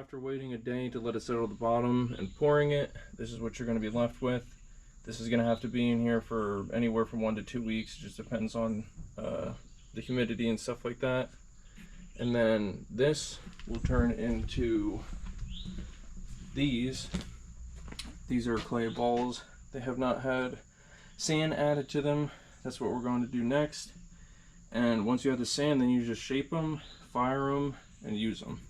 after waiting a day to let it settle at the bottom and pouring it, this is what you're going to be left with. This is going to have to be in here for anywhere from 1 to 2 weeks. It just depends on the humidity and stuff like that. And then this will turn into these. These are clay balls. They have not had sand added to them. That's what we're going to do next. And once you have the sand, then you just shape them, fire them, and use them.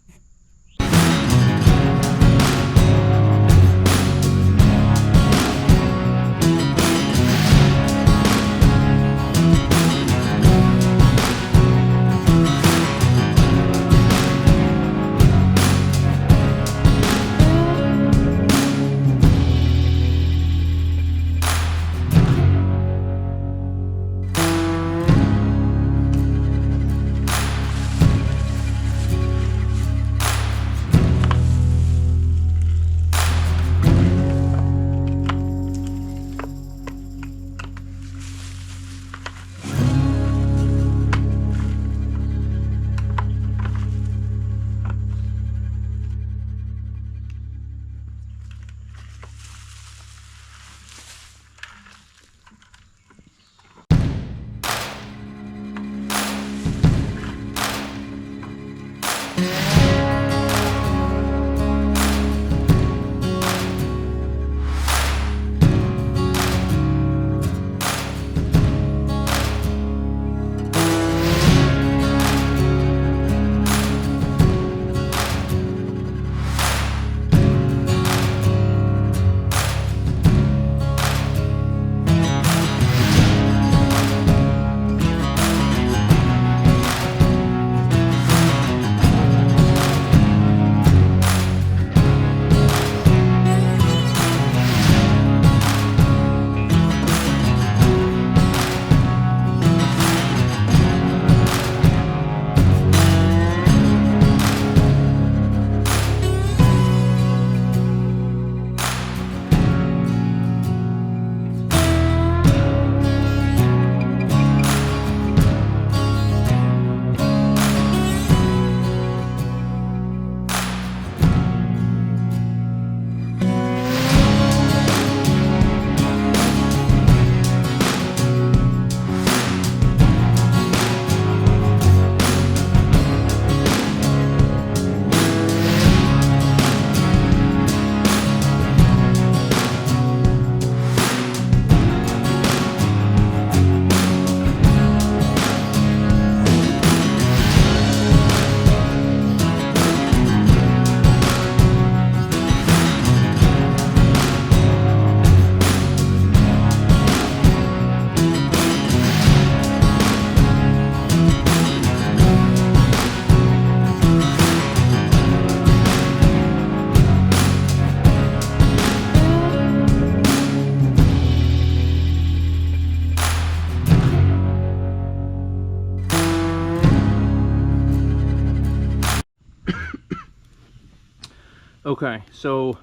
Okay, so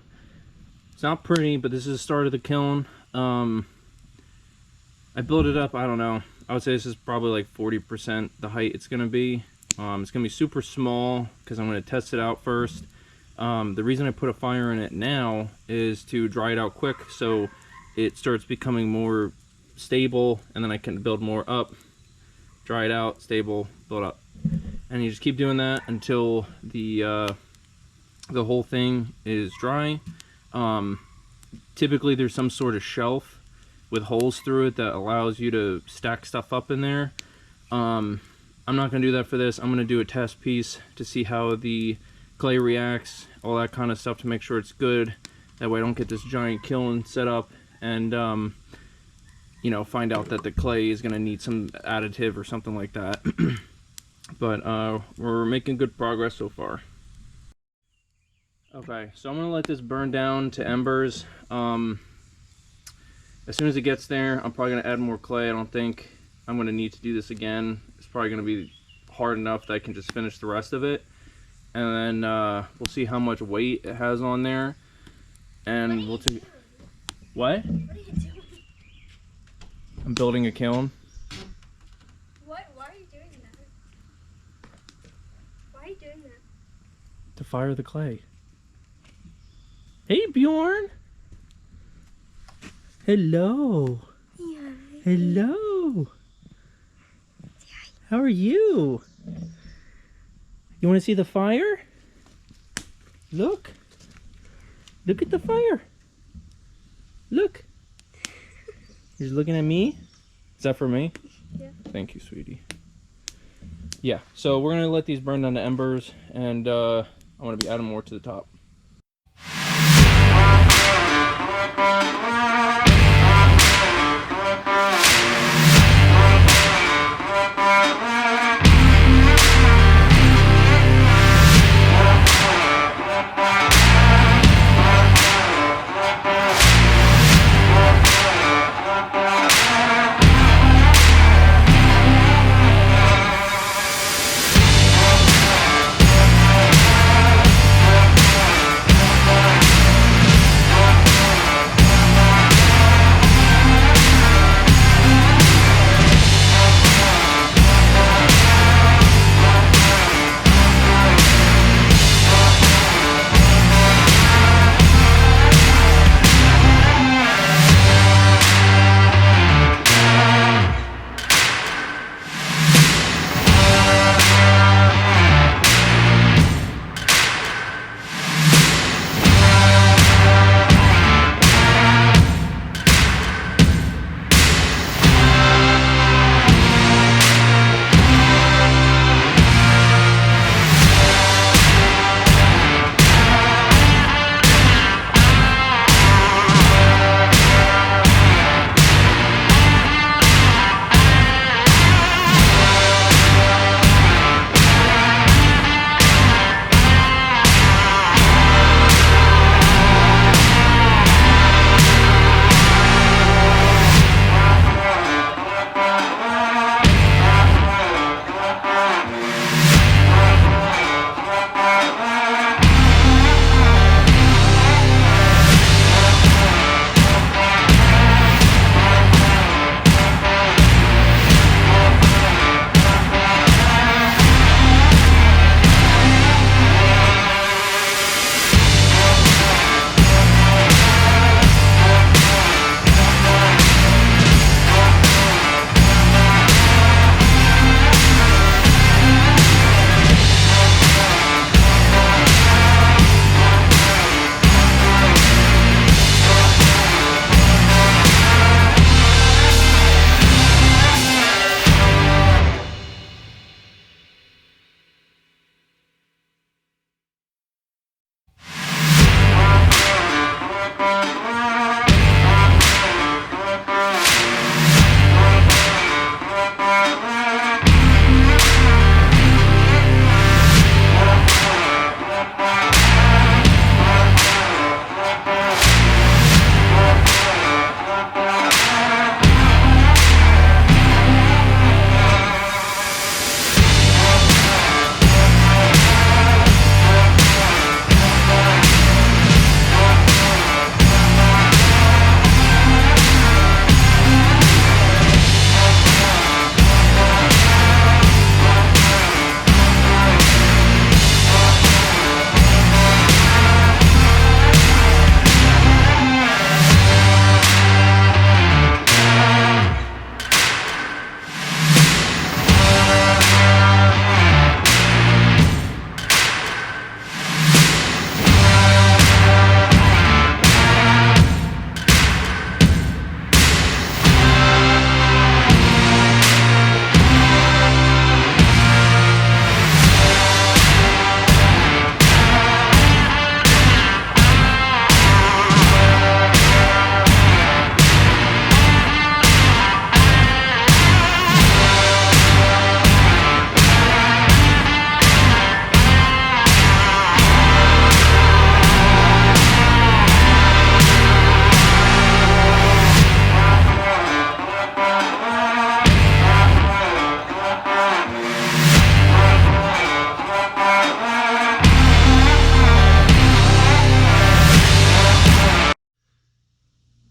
it's not pretty, but this is the start of the kiln. I built it up, I don't know, I would say this is probably like 40% the height it's going to be. It's going to be super small because I'm going to test it out first. The reason I put a fire in it now is to dry it out quick so it starts becoming more stable, and then I can build more up, dry it out, stable, build up. And you just keep doing that until the whole thing is dry. Typically there's some sort of shelf with holes through it that allows you to stack stuff up in there. I'm not going to do that for this. I'm going to do a test piece to see how the clay reacts, all that kind of stuff, to make sure it's good. That way I don't get this giant kiln set up and you know, find out that the clay is going to need some additive or something like that. But we're making good progress so far. Okay, so I'm going to let this burn down to embers. As soon as it gets there, I'm probably going to add more clay. I don't think I'm going to need to do this again. It's probably going to be hard enough that I can just finish the rest of it. And then we'll see how much weight it has on there. And we'll take... What? What are you doing? I'm building a kiln. What? Why are you doing that? Why are you doing that? To fire the clay. Hey, Bjorn. Hello. Yeah. Hello. How are you? You want to see the fire? Look. Look at the fire. Look. You're looking at me? Is that for me? Yeah. Thank you, sweetie. Yeah, so we're going to let these burn down to embers, and I'm going to be adding more to the top.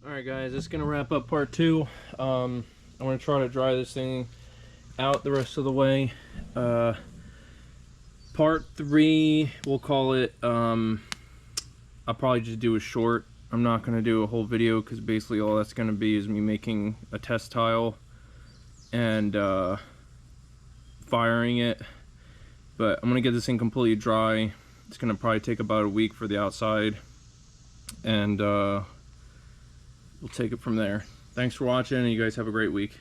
Alright guys, that's going to wrap up part 2. I'm going to try to dry this thing out the rest of the way. Part 3, we'll call it I'll probably just do a short. I'm not going to do a whole video because basically all that's going to be is me making a test tile and firing it. But I'm going to get this thing completely dry. It's going to probably take about a week for the outside, and we'll take it from there. Thanks for watching, and you guys have a great week.